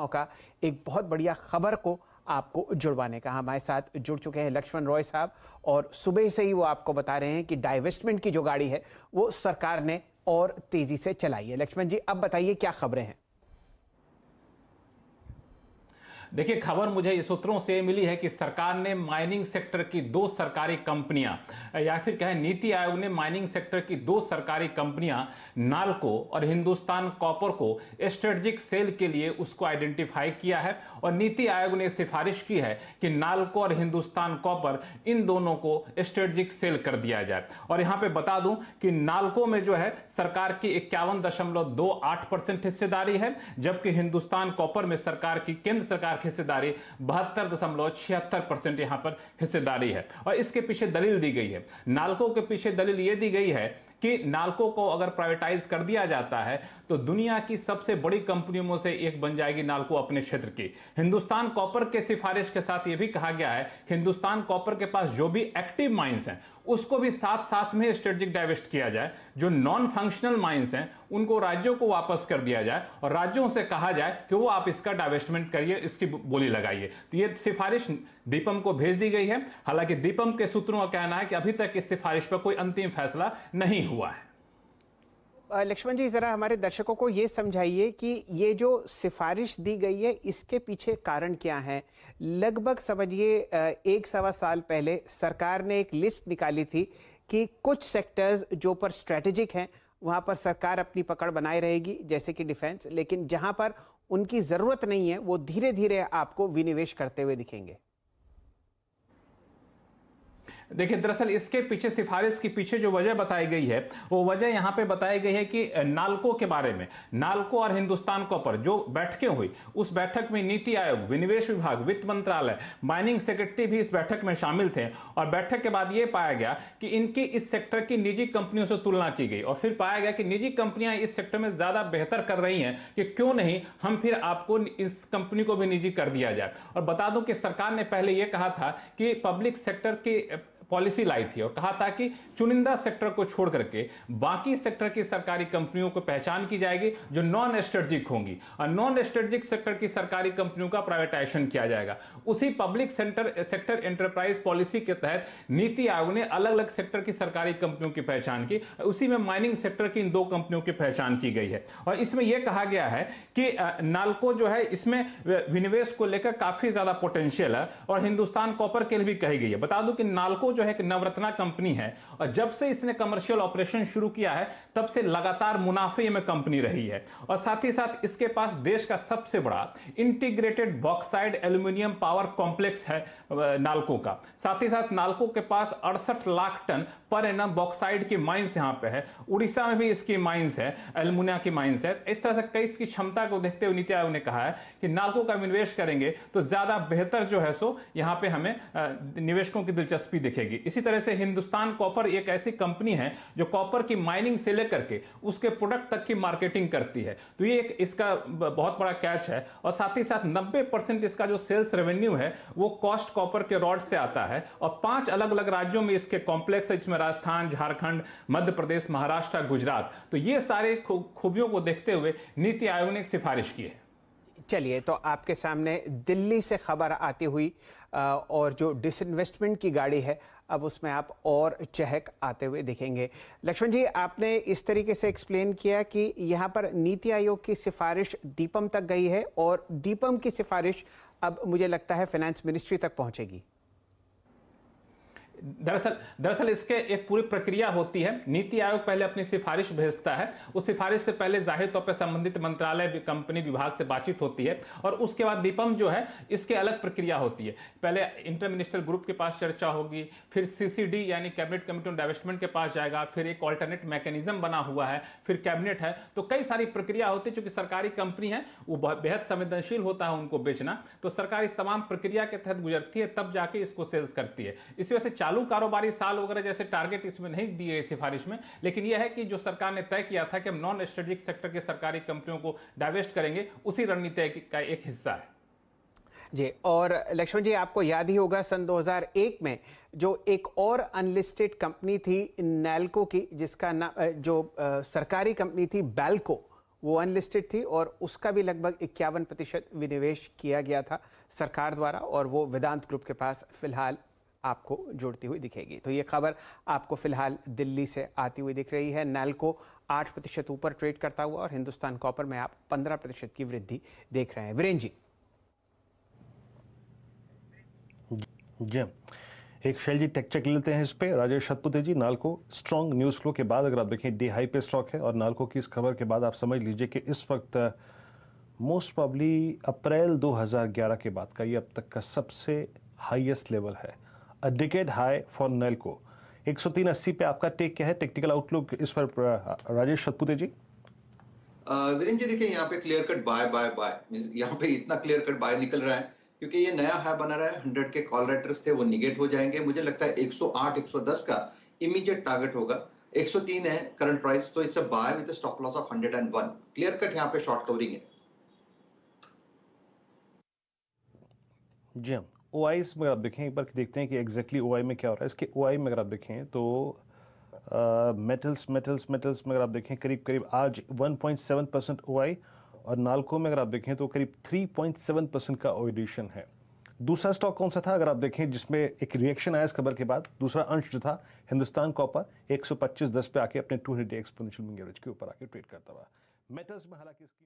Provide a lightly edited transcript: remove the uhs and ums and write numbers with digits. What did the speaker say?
मौका एक बहुत बढ़िया खबर को आपको जुड़वाने का। हमारे साथ जुड़ चुके हैं लक्ष्मण रॉय साहब और सुबह से ही वो आपको बता रहे हैं कि डाइवेस्टमेंट की जो गाड़ी है वो सरकार ने और तेजी से चलाई है। लक्ष्मण जी, अब बताइए क्या खबरें हैं। देखिए, खबर मुझे इस सूत्रों से मिली है कि सरकार ने माइनिंग सेक्टर की 2 सरकारी कंपनियां या फिर कहें नीति आयोग ने माइनिंग सेक्टर की 2 सरकारी कंपनियां नाल्को और हिंदुस्तान कॉपर को स्ट्रेटेजिक सेल के लिए उसको आइडेंटिफाई किया है और नीति आयोग ने सिफारिश की है कि नाल्को और हिंदुस्तान कॉपर इन दोनों को स्ट्रेटेजिक सेल कर दिया जाए। और यहां पे बता दूं कि नाल्को में जो है सरकार की 51.28% हिस्सेदारी है, जबकि हिंदुस्तान कॉपर में सरकार की केंद्र सरकार हिस्सेदारी 72.76% यहां पर हिस्सेदारी है। और इसके पीछे दलील दी गई है, नाल्को के पीछे दलील यह दी गई है कि नाल्को को अगर प्राइवेटाइज कर दिया जाता है तो दुनिया की सबसे बड़ी कंपनियों में से एक बन जाएगी नाल्को अपने क्षेत्र की। हिंदुस्तान कॉपर के सिफारिश के साथ यह भी कहा गया है कि हिंदुस्तान कॉपर के पास जो भी एक्टिव माइंस हैं उसको भी साथ साथ में स्ट्रेटेजिक डाइवेस्ट किया जाए। जो नॉन फंक्शनल माइंस हैं उनको राज्यों को वापस कर दिया जाए और राज्यों से कहा जाए कि वो आप इसका डाइवेस्टमेंट करिए, इसकी बोली लगाइए। तो ये सिफारिश दीपम को भेज दी गई है। हालांकि दीपम के सूत्रों का कहना है कि अभी तक इस सिफारिश पर कोई अंतिम फैसला नहीं हुआ है। लक्ष्मण जी, जरा हमारे दर्शकों को ये समझाइए कि ये जो सिफारिश दी गई है इसके पीछे कारण क्या है। लगभग समझिए 1-1.25 साल पहले सरकार ने एक लिस्ट निकाली थी कि कुछ सेक्टर्स जो पर स्ट्रेटेजिक हैं वहां पर सरकार अपनी पकड़ बनाए रहेगी, जैसे कि डिफेंस, लेकिन जहां पर उनकी जरूरत नहीं है वो धीरे धीरे आपको विनिवेश करते हुए दिखेंगे। देखिए, दरअसल इसके पीछे सिफारिश के पीछे जो वजह बताई गई है वो वजह यहां पे बताई गई है कि नाल्को के बारे में, नाल्को और हिंदुस्तान कॉपर जो बैठकें हुई उस बैठक में नीति आयोग, विनिवेश विभाग, वित्त मंत्रालय, माइनिंग सेक्रेटरी भी इस बैठक में शामिल थे। और बैठक के बाद यह पाया गया कि इनकी इस सेक्टर की निजी कंपनियों से तुलना की गई और फिर पाया गया कि निजी कंपनियां इस सेक्टर में ज्यादा बेहतर कर रही हैं कि क्यों नहीं हम फिर आपको इस कंपनी को भी निजी कर दिया जाए। और बता दूं कि सरकार ने पहले यह कहा था कि पब्लिक सेक्टर की पॉलिसी लाई थी और कहा था कि चुनिंदा सेक्टर को छोड़ करके बाकी सेक्टर की सरकारी कंपनियों को पहचान की जाएगी जो नॉन स्ट्रेटेजिक होंगी और नॉन स्ट्रेटेजिक सेक्टर की सरकारी कंपनियों का प्राइवेटाइजेशन किया जाएगा। उसी पब्लिक सेक्टर एंटरप्राइज पॉलिसी के तहत नीति आयोग ने अलग अलग सेक्टर की सरकारी कंपनियों की पहचान की। उसी में माइनिंग सेक्टर की इन 2 कंपनियों की पहचान की गई है और इसमें यह कहा गया है कि नाल्को जो है इसमें विनिवेश को लेकर काफी ज्यादा पोटेंशियल है और हिंदुस्तान कॉपर के लिए भी कही गई है। बता दूं कि नाल्को जो है एक नवरत्ना कंपनी है और जब से इसने कमर्शियल ऑपरेशन शुरू किया है तब से लगातार मुनाफे में कंपनी रही है और साथ ही साथ इसके पास देश का सबसे बड़ा integrated bauxite aluminium power complex है नाल्को का। साथ ही साथ नाल्को के पास 68 lakh ton per annum bauxite की माइंस यहां पे है। उड़ीसा में भी इसकी माइंस है, एल्युमिनिया की माइंस है। इस तरह से कई इसकी क्षमता को देखते हुए नीति आयोग ने कहा है कि नाल्को का निवेश करेंगे तो ज्यादा बेहतर जो है सो यहां पे हमें निवेशकों की दिलचस्पी दिखेगी। इसी तरह से हिंदुस्तान कॉपर एक ऐसी कंपनी है जो कॉपर की माइनिंग से लेकर के उसके प्रोडक्ट तक की मार्केटिंग करती है, तो ये एक इसका बहुत बड़ा कैच है। और साथ ही साथ 90% इसका जो सेल्स रेवेन्यू है वो कॉस्ट कॉपर के रॉड से आता है और 5 अलग अलग राज्यों में इसके कॉम्प्लेक्स है, जिसमें राजस्थान, झारखंड, मध्य प्रदेश, महाराष्ट्र, गुजरात। तो ये सारे खूबियों को देखते हुए नीति आयोग ने एक सिफारिश की है। चलिए, तो आपके सामने दिल्ली से खबर आती हुई और जो डिसइन्वेस्टमेंट की गाड़ी है अब उसमें आप और चहक आते हुए दिखेंगे। लक्ष्मण जी, आपने इस तरीके से एक्सप्लेन किया कि यहाँ पर नीति आयोग की सिफारिश दीपम तक गई है और दीपम की सिफारिश अब मुझे लगता है फाइनेंस मिनिस्ट्री तक पहुंचेगी। दरअसल इसके एक पूरी प्रक्रिया होती है। नीति आयोग पहले अपनी सिफारिश भेजता है, उस सिफारिश से पहले जाहिर तौर पर संबंधित मंत्रालय, कंपनी, विभाग से बातचीत होती है और उसके बाद दीपम जो है इसके अलग प्रक्रिया होती है। पहले इंटर मिनिस्टर ग्रुप के पास चर्चा होगी, फिर सीसीडी यानी कैबिनेट कमेटी ऑन डाइवेस्टमेंट के पास जाएगा, फिर एक ऑल्टरनेट मैकेनिज्म बना हुआ है, फिर कैबिनेट है। तो कई सारी प्रक्रिया होती है। चूंकि सरकारी कंपनी है वो बेहद संवेदनशील होता है उनको बेचना, तो सरकार इस तमाम प्रक्रिया के तहत गुजरती है, तब जाके इसको सेल्स करती है। इसी वजह से चालू कारोबारी साल वगैरह जैसे टारगेट इसमें नहीं दिए गए सिफारिश में, लेकिन यह है कि जो सरकार ने तय किया था कि हम नॉन स्ट्रेटेजिक सेक्टर के सरकारी कंपनियों को डाइवेस्ट करेंगे, उसी रणनीति का एक हिस्सा है। जी, और लक्ष्मण जी, आपको याद ही होगा सन 2001 में जो एक और अनलिस्टेड कंपनी थी नाल्को की, जिसका नाम जो सरकारी कंपनी थी बैल्को, वो अनलिस्टेड थी और उसका भी लगभग 51% विनिवेश किया गया था सरकार द्वारा, और वो वेदांत ग्रुप के पास फिलहाल आपको जोड़ती हुई दिखेगी। तो ये खबर आपको फिलहाल दिल्ली से आती हुई दिख रही है। नैल्को 8% ऊपर ट्रेड करता हुआ और हिंदुस्तान कॉपर में आप 15% की वृद्धि देख रहे हैं। वीरेंद्र जी। जी, एक शैल जी टेक चेक लेते हैं इस पे। राजेश सतपुते जी, नाल्को स्ट्रॉन्ग न्यूज़ फ्लो के बाद अगर आप देखें डे हाई पे स्टॉक है, और नाल्को की इस खबर के बाद आप समझ लीजिए कि इस वक्त मोस्ट प्रॉब्ली अप्रैल 2011 के बाद का ये अब तक का सबसे हाईएस्ट लेवल है, अ डिकेड हाई फॉर नाल्को। 103.80 पे आपका टेक क्या है, टेक्निकल आउटलुक इस पर राजेश सतपुते जी? वीरेंद्र जी, देखिए यहाँ पे clear cut buy buy buy, यहाँ पे इतना क्लियर कट बाय निकल रहा है क्योंकि ये नया हाई बना रहा है। 100 के कॉल राइटर्स थे वो निगेट हो जाएंगे। मुझे लगता है 108 110 का इमीडिएट टारगेट होगा। 103 है करंट प्राइस, तो it's a buy with stop loss of 101। Clear cut यहाँ पे शॉर्ट कवरिंग है। जी हाँ, ओआईस में अगर आप देखें, एक बार देखते हैं कि एग्जैक्टली ओआई में क्या हो रहा है। इसके ओआई में अगर आप देखें तो मेटल्स में अगर आप देखें करीब करीब आज 1.7% ओआई, और नाल्को में अगर आप देखें तो करीब 3.7% का ओएडिशन है। दूसरा स्टॉक कौन सा था अगर आप देखें जिसमें एक रिएक्शन आया इस खबर के बाद? दूसरा अंश जो था हिंदुस्तान कॉपर 125.10 पे आके अपने 200 डे एक्सपोनेंशियल मूविंग एवरेज के ऊपर आके ट्रेड करता हुआ। मेटल्स में हालांकि इसकी